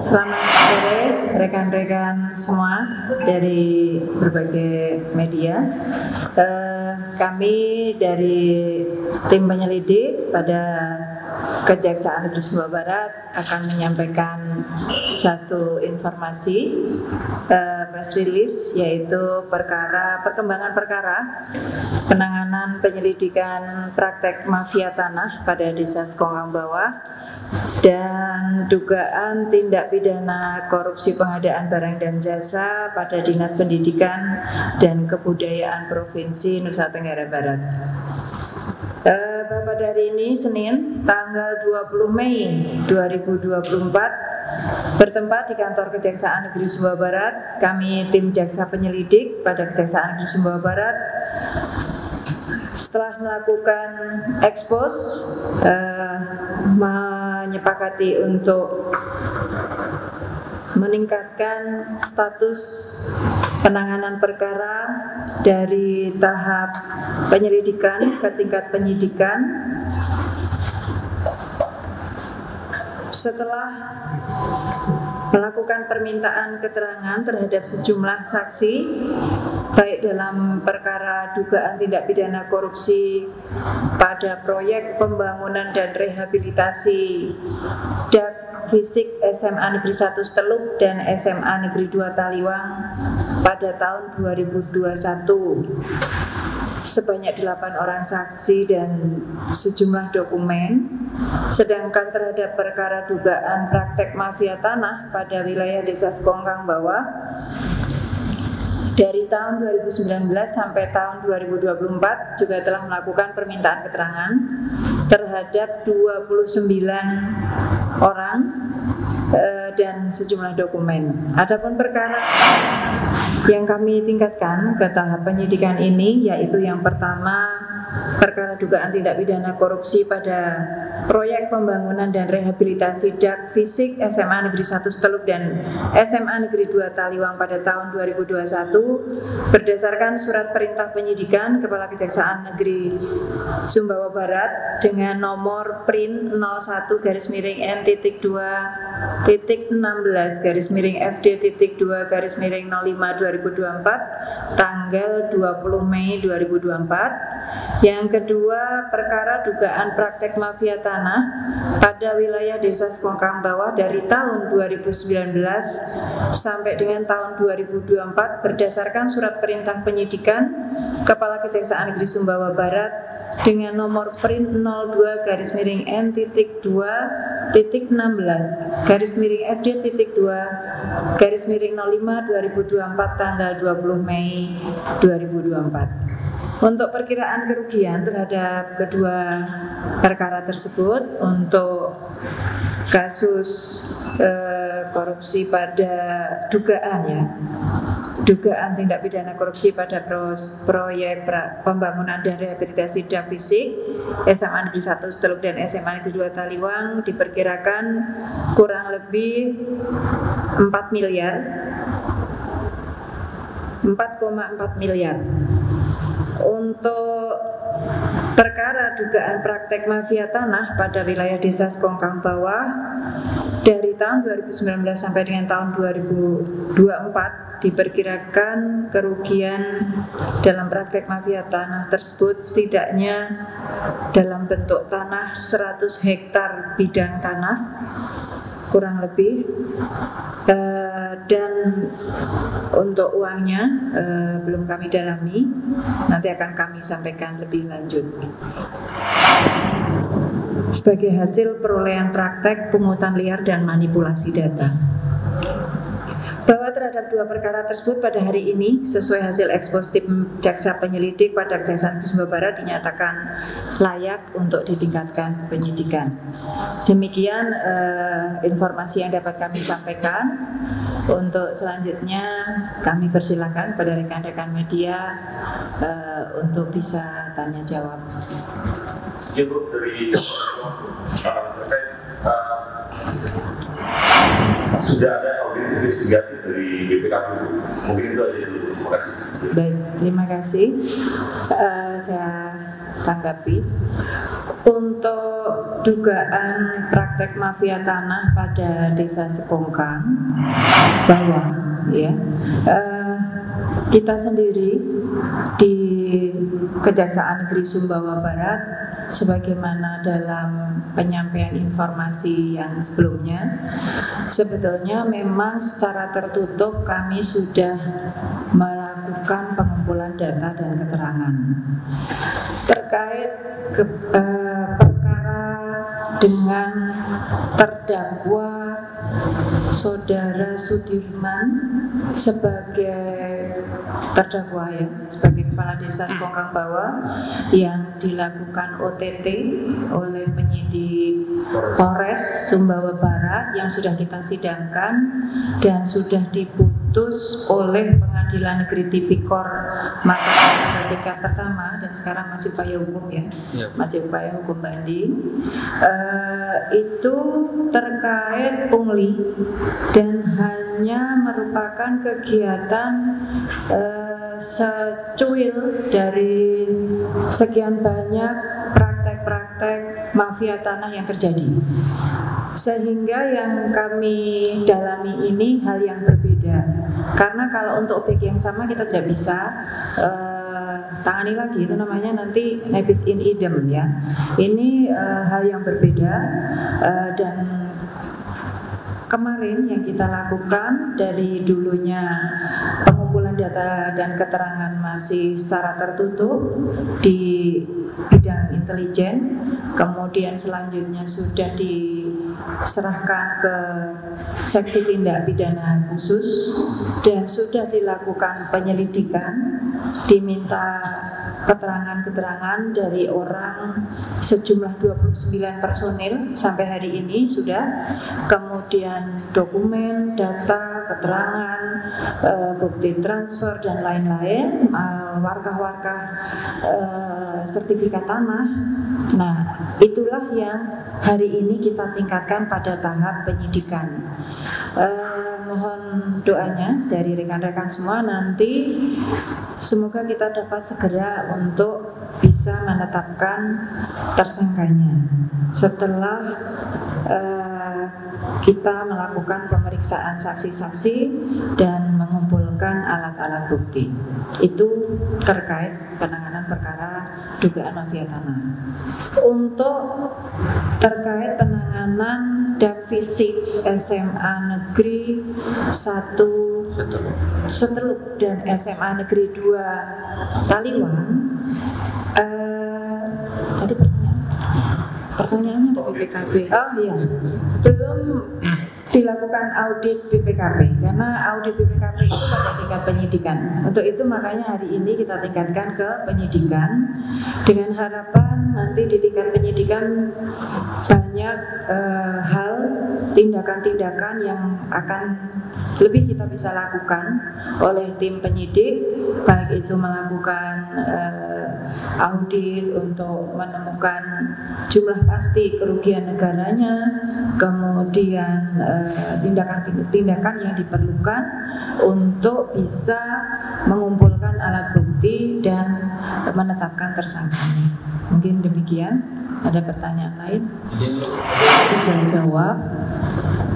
Selamat sore rekan-rekan semua dari berbagai media. Kami dari tim penyelidik pada Kejaksaan Negeri Sumbawa Barat akan menyampaikan satu informasi press release, yaitu perkembangan perkara penanganan penyelidikan praktek mafia tanah pada Desa Sekongkang Bawah dan dugaan tindak pidana korupsi pengadaan barang dan jasa pada Dinas Pendidikan dan Kebudayaan Provinsi Nusa Tenggara Barat. Pada hari ini Senin tanggal 20 Mei 2024 bertempat di kantor Kejaksaan Negeri Sumbawa Barat, kami tim jaksa penyelidik pada Kejaksaan Negeri Sumbawa Barat setelah melakukan ekspos menyepakati untuk meningkatkan status penanganan perkara dari tahap penyelidikan ke tingkat penyidikan setelah melakukan permintaan keterangan terhadap sejumlah saksi baik dalam perkara dugaan tindak pidana korupsi pada proyek pembangunan dan rehabilitasi DAK Fisik SMA Negeri 1 Steluk dan SMA Negeri 2 Taliwang pada tahun 2021. Sebanyak 8 orang saksi dan sejumlah dokumen, sedangkan terhadap perkara dugaan praktek mafia tanah pada wilayah Desa Sekongkang Bawah dari tahun 2019 sampai tahun 2024 juga telah melakukan permintaan keterangan terhadap 29 orang dan sejumlah dokumen. Adapun perkara yang kami tingkatkan ke tahap penyidikan ini yaitu yang pertama perkara dugaan tindak pidana korupsi pada proyek pembangunan dan rehabilitasi DAK Fisik SMA Negeri 1 Steluk dan SMA Negeri 2 Taliwang pada tahun 2021 berdasarkan surat perintah penyidikan Kepala Kejaksaan Negeri Sumbawa Barat dengan nomor PRIN 01-N-T2-FD.2/05/2024 tanggal 20 Mei 2024. Yang kedua, perkara dugaan praktek mafia tanah pada wilayah Desa Sekongkang Bawah dari tahun 2019 sampai dengan tahun 2024 berdasarkan surat perintah penyidikan Kepala Kejaksaan Negeri Sumbawa Barat dengan nomor PRIN 02-N-2-FD.2/05/2024 tanggal 20 Mei 2024. Untuk perkiraan kerugian terhadap kedua perkara tersebut, untuk kasus korupsi pada dugaan tindak pidana korupsi pada proyek pembangunan dan rehabilitasi DAK Fisik SMA Negeri 1 Steluk dan SMA Negeri 2 Taliwang diperkirakan kurang lebih 4,4 miliar. Untuk perkara dugaan praktek mafia tanah pada wilayah Desa Sekongkang Bawah dari tahun 2019 sampai dengan tahun 2024 diperkirakan kerugian dalam praktek mafia tanah tersebut setidaknya dalam bentuk tanah 100 hektar bidang tanah kurang lebih, dan untuk uangnya belum kami dalami, nanti akan kami sampaikan lebih lanjut. Sebagai hasil perolehan praktek pungutan liar dan manipulasi data, bahwa terhadap dua perkara tersebut pada hari ini sesuai hasil ekspos tim jaksa penyelidik pada Kejaksaan Negeri Sumbawa Barat dinyatakan layak untuk ditingkatkan penyidikan. Demikian informasi yang dapat kami sampaikan. Untuk selanjutnya kami persilakan pada rekan-rekan media untuk bisa tanya jawab. Ya Bu, dari terkait sudah ada audit investigatif dari BPKP, mungkin itu aja dulu. Terima kasih. Baik, terima kasih. Saya tanggapi. Untuk dugaan praktek mafia tanah pada Desa Sekongkang Bawah, ya. Kita sendiri di Kejaksaan Negeri Sumbawa Barat, sebagaimana dalam penyampaian informasi yang sebelumnya, sebetulnya memang secara tertutup kami sudah melakukan pengumpulan data dan keterangan terkait perkara dengan terdakwa Saudara Sudirman sebagai terdakwa, ya, sebagai Kepala Desa Sekongkang Bawah yang dilakukan OTT oleh penyidik Polres Sumbawa Barat yang sudah kita sidangkan dan sudah diputus oleh Pengadilan Negeri Tipikor Makassar tingkat pertama dan sekarang masih upaya hukum, ya, masih upaya hukum banding. Itu terkait pungli dan hanya merupakan kegiatan secuil dari sekian banyak praktek-praktek mafia tanah yang terjadi. Sehingga yang kami dalami ini hal yang berbeda. Karena kalau untuk objek yang sama kita tidak bisa tangani lagi, itu namanya nanti nebis in idem, ya. Ini hal yang berbeda dan kemarin yang kita lakukan dari dulunya pengumpulan data dan keterangan masih secara tertutup di bidang intelijen, kemudian selanjutnya sudah diserahkan ke Seksi Tindak Pidana Khusus dan sudah dilakukan penyelidikan, diminta keterangan-keterangan dari orang sejumlah 29 personil sampai hari ini sudah, kemudian dokumen, data, keterangan, bukti transfer dan lain-lain, warkah-warkah sertifikat tanah. Nah, itulah yang hari ini kita tingkatkan pada tahap penyidikan. Mohon doanya dari rekan-rekan semua, nanti semoga kita dapat segera untuk bisa menetapkan tersangkanya setelah kita melakukan pemeriksaan saksi-saksi dan mengumpulkan alat-alat bukti. Itu terkait penanganan perkara dugaan mafia tanah. Untuk terkait penanganan Davvisik SMA Negeri 1 Seteluk dan SMA Negeri 2 Taliwang, tadi pertanyaannya ada BPKB. Oh iya, belum dilakukan audit BPKB karena audit BPKB itu pada tingkat penyidikan. Untuk itu makanya hari ini kita tingkatkan ke penyidikan dengan harapan nanti di tingkat penyidikan banyak hal tindakan-tindakan yang akan lebih kita bisa lakukan oleh tim penyidik, baik itu melakukan audit untuk menemukan jumlah pasti kerugian negaranya, kemudian tindakan-tindakan yang diperlukan untuk bisa mengumpulkan alat bukti dan menetapkan tersangkanya. Mungkin demikian. Ada pertanyaan lain? Sudah jawab.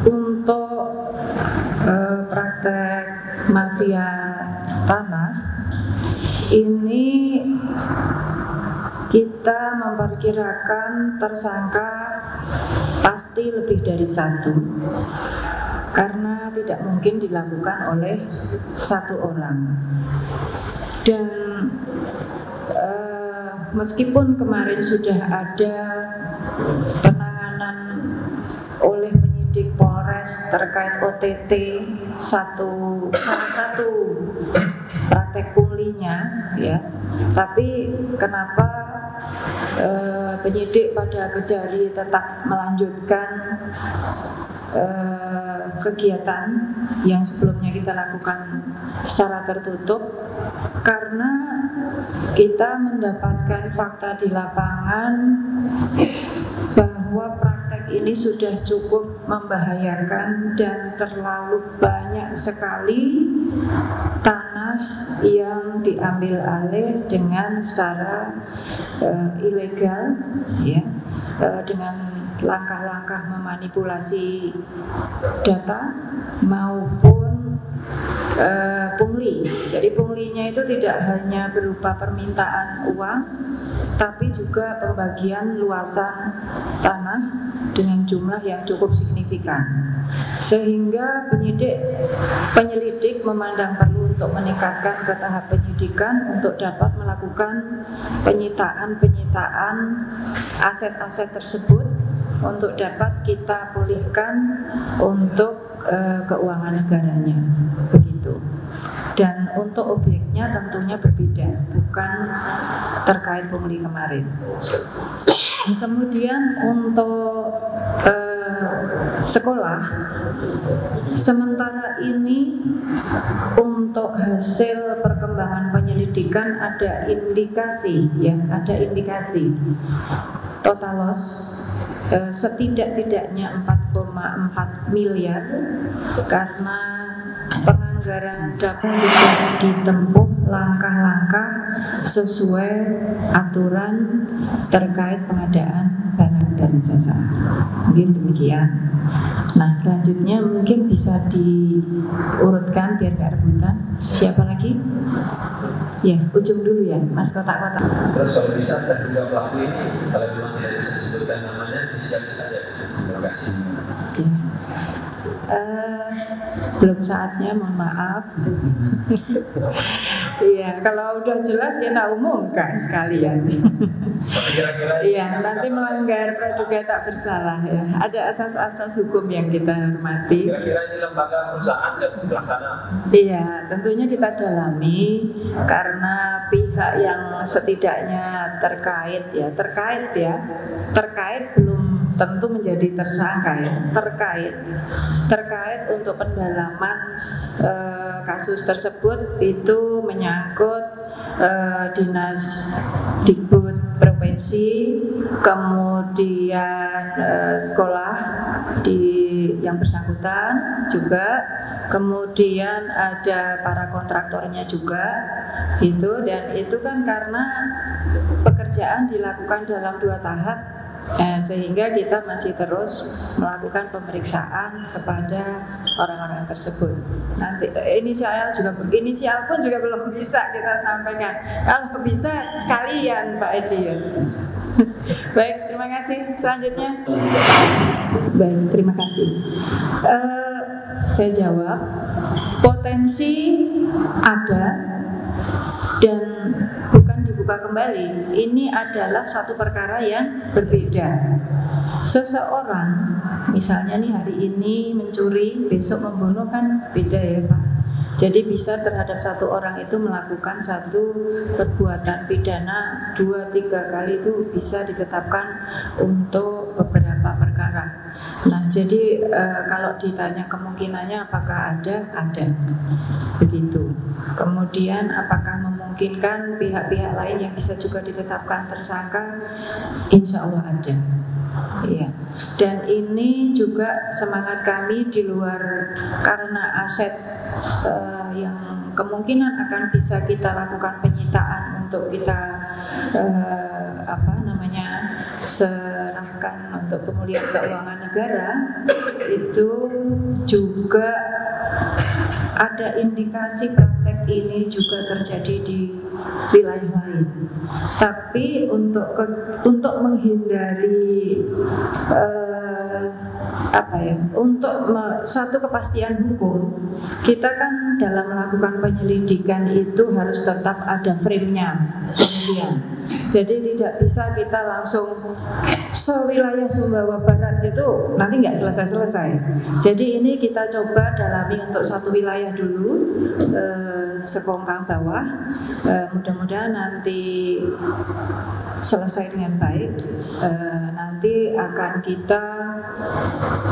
Untuk praktek mafia tanah ini kita memperkirakan tersangka pasti lebih dari satu, karena tidak mungkin dilakukan oleh satu orang. Dan meskipun kemarin sudah ada penanganan oleh penyidik Polres terkait OTT salah satu praktek punglinya, ya, tapi kenapa penyidik pada Kejari tetap melanjutkan kegiatan yang sebelumnya kita lakukan secara tertutup? Karena kita mendapatkan fakta di lapangan bahwa praktek ini sudah cukup membahayakan dan terlalu banyak sekali tanah yang diambil alih dengan secara ilegal, ya, dengan langkah-langkah memanipulasi data maupun pungli. Jadi punglinya itu tidak hanya berupa permintaan uang, tapi juga pembagian luasan tanah dengan jumlah yang cukup signifikan, sehingga penyelidik memandang perlu untuk meningkatkan ke tahap penyidikan untuk dapat melakukan penyitaan aset-aset tersebut untuk dapat kita pulihkan untuk keuangan negaranya, begitu. Dan untuk objeknya tentunya berbeda, bukan terkait pungli kemarin. Kemudian untuk sekolah, sementara ini untuk hasil perkembangan penyelidikan ada indikasi total loss setidak-tidaknya 4,4 miliar karena penganggaran dapur bisa ditempuh langkah-langkah sesuai aturan terkait pengadaan barang dan jasa. Mungkin demikian. Nah, selanjutnya mungkin bisa diurutkan biar gak rebutan. Siapa lagi? Ya, ujung dulu ya, Mas kotak-kotak. Terus kalau bisa terduga pelaku ini, kalau memang tidak bisa disebutkan namanya, bisa saja. Terima kasih. Belum saatnya, mohon maaf. Iya, kalau udah jelas kita umumkan sekalian. Iya, nanti melanggar praduga tak bersalah ya. Ada asas-asas hukum yang kita hormati. Kira-kira ini lembaga perusahaan dan pelaksana. Iya, tentunya kita dalami karena pihak yang setidaknya terkait belum tentu menjadi tersangka ya, terkait untuk pendalaman kasus tersebut itu menyangkut dinas Dikbud provinsi, kemudian sekolah yang bersangkutan juga, kemudian ada para kontraktornya juga itu, dan itu kan karena pekerjaan dilakukan dalam 2 tahap. Sehingga kita masih terus melakukan pemeriksaan kepada orang-orang tersebut. Nanti inisial pun juga belum bisa kita sampaikan. Kalau bisa sekalian Pak Edi ya. Baik, terima kasih. Selanjutnya. Baik, terima kasih. Saya jawab, potensi ada dan bukan dibuka kembali. Ini adalah satu perkara yang berbeda. Seseorang misalnya nih hari ini mencuri, besok membunuh kan beda ya Pak. Jadi bisa terhadap satu orang itu melakukan satu perbuatan pidana 2-3 kali itu bisa ditetapkan untuk beberapa perkara. Nah, jadi kalau ditanya kemungkinannya apakah ada? Ada. Begitu. Kemudian apakah memungkinkan pihak-pihak lain yang bisa juga ditetapkan tersangka? Insya Allah ada. Iya. Dan ini juga semangat kami di luar karena aset yang kemungkinan akan bisa kita lakukan penyitaan untuk kita serahkan untuk pemulihan keuangan negara, itu juga ada indikasi praktek ini juga terjadi di wilayah lain. Tapi untuk menghindari satu kepastian hukum, kita kan dalam melakukan penyelidikan itu harus tetap ada frame-nya. Kemudian jadi tidak bisa kita langsung sewilayah Sumbawa Barat gitu, nanti nggak selesai-selesai. Jadi ini kita coba dalami untuk satu wilayah dulu, Sekongkang bawah. Mudah-mudahan nanti selesai dengan baik. Nanti akan kita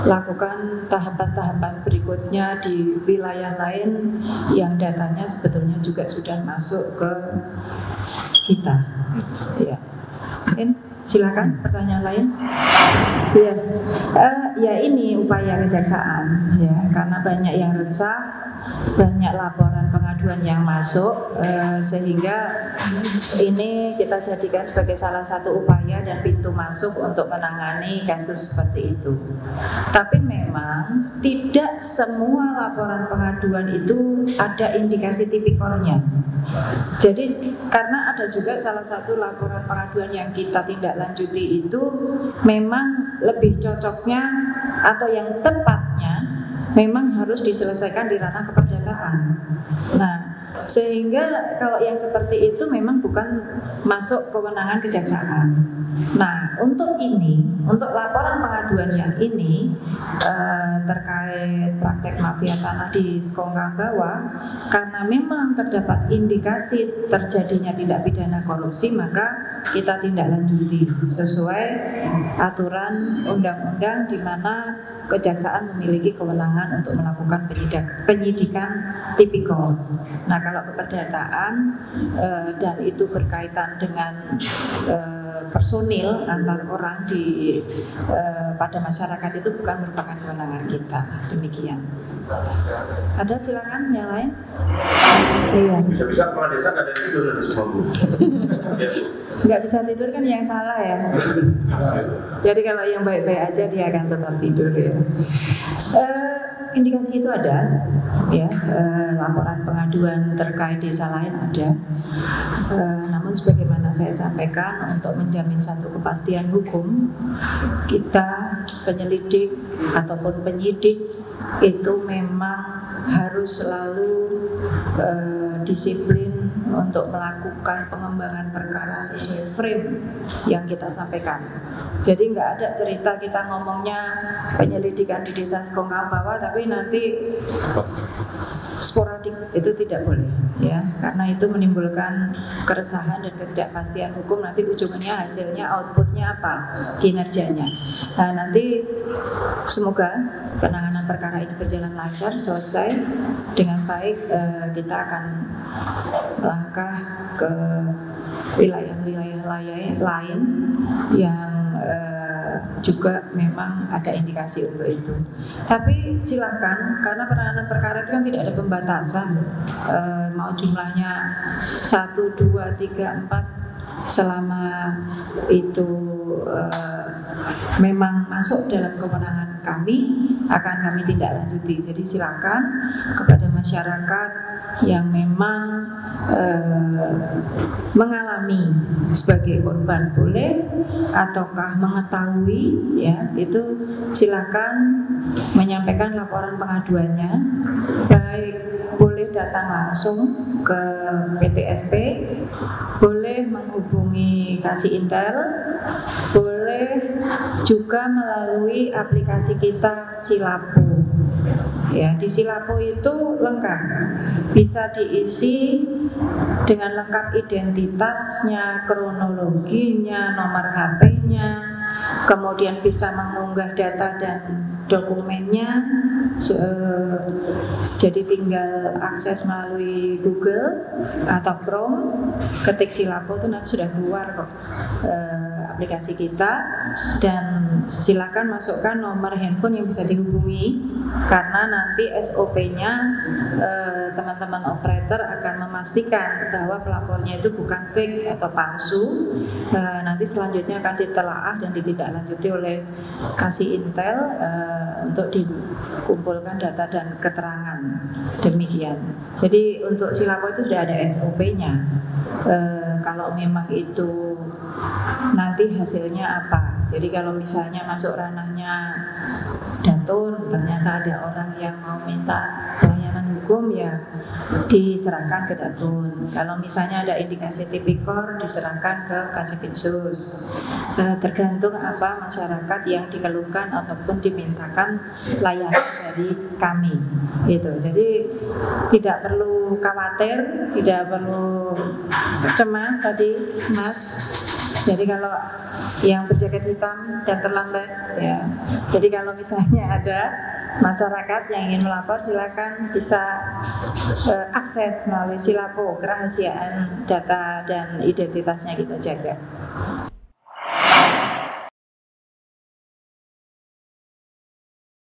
lakukan tahapan-tahapan berikutnya di wilayah lain yang datanya sebetulnya juga sudah masuk ke kita. Ya, mungkin silakan pertanyaan lain. Ya, ya ini upaya kejaksaan ya, karena banyak yang resah banyak laporan pengaduan yang masuk, sehingga ini kita jadikan sebagai salah satu upaya dan pintu masuk untuk menangani kasus seperti itu. Tapi memang tidak semua laporan pengaduan itu ada indikasi tipikornya. Jadi karena ada juga salah satu laporan pengaduan yang kita tindak lanjuti itu memang lebih cocoknya atau yang tepatnya memang harus diselesaikan di ranah keperdataan. Nah, sehingga kalau yang seperti itu memang bukan masuk kewenangan kejaksaan. Nah, untuk laporan pengaduan yang ini terkait praktek mafia tanah di Sekongkang Bawah, karena memang terdapat indikasi terjadinya tindak pidana korupsi, maka kita tindak lanjuti sesuai aturan undang-undang di mana kejaksaan memiliki kewenangan untuk melakukan penyidikan tipikor. Nah, kalau keperdataan dan itu berkaitan dengan personil antar orang pada masyarakat itu bukan merupakan kewenangan kita. Demikian. Ada silakan yang lain? Iya. Bisa-bisa kepala desa nggak ada yang tidur dari semua Bu. Nggak bisa tidur kan yang salah ya. Jadi kalau yang baik-baik aja dia akan tetap tidur ya. Indikasi itu ada, ya, laporan pengaduan terkait desa lain ada. Namun sebagaimana saya sampaikan, untuk menjamin satu kepastian hukum, kita penyelidik ataupun penyidik itu memang harus selalu disiplin untuk melakukan pengembangan perkara sesuai frame yang kita sampaikan. Jadi nggak ada cerita kita ngomongnya penyelidikan di desa Sekongkang Bawah tapi nanti sporadik, itu tidak boleh ya, karena itu menimbulkan keresahan dan ketidakpastian hukum. Nanti ujungnya hasilnya, outputnya apa, kinerjanya. Nah, nanti semoga penanganan perkara ini berjalan lancar, selesai dengan baik. Kita akan melangkah ke wilayah-wilayah lain yang juga memang ada indikasi untuk itu. Tapi silakan, karena penanganan perkara itu kan tidak ada pembatasan, mau jumlahnya 1, 2, 3, 4, selama itu memang masuk dalam kewenangan kami, akan kami tindak lanjuti. Jadi silakan kepada masyarakat yang memang mengalami sebagai korban boleh, ataukah mengetahui, ya, itu silakan menyampaikan laporan pengaduannya, baik boleh datang langsung ke PTSP, boleh menghubungi Kasih Intel, boleh juga melalui aplikasi kita Silapo. Ya, di Silapo itu lengkap, bisa diisi dengan lengkap identitasnya, kronologinya, nomor HP-nya, kemudian bisa mengunggah data dan dokumennya. Jadi tinggal akses melalui Google atau Chrome, ketik Silapo itu nanti sudah keluar kok aplikasi kita, dan silakan masukkan nomor handphone yang bisa dihubungi, karena nanti SOP-nya teman-teman operator akan memastikan bahwa pelapornya itu bukan fake atau palsu. Nanti selanjutnya akan ditelaah dan ditindaklanjuti oleh Kasih Intel untuk dikumpulkan data dan keterangan. Demikian. Jadi untuk Silapo itu sudah ada SOP-nya. Kalau memang itu nanti hasilnya apa. Jadi kalau misalnya masuk ranahnya Datun, ternyata ada orang yang mau minta pelayanan hukum, ya diserahkan ke Datun. Kalau misalnya ada indikasi tipikor, diserahkan ke Kasipitsus. Tergantung apa masyarakat yang dikeluhkan ataupun dimintakan layanan dari kami. Gitu. Jadi tidak perlu khawatir, tidak perlu cemas tadi, Mas. Jadi kalau yang berjaket hitam dan terlambat, ya. Jadi kalau misalnya ada masyarakat yang ingin melapor, silakan bisa akses melalui Silapo, kerahasiaan data dan identitasnya kita jaga.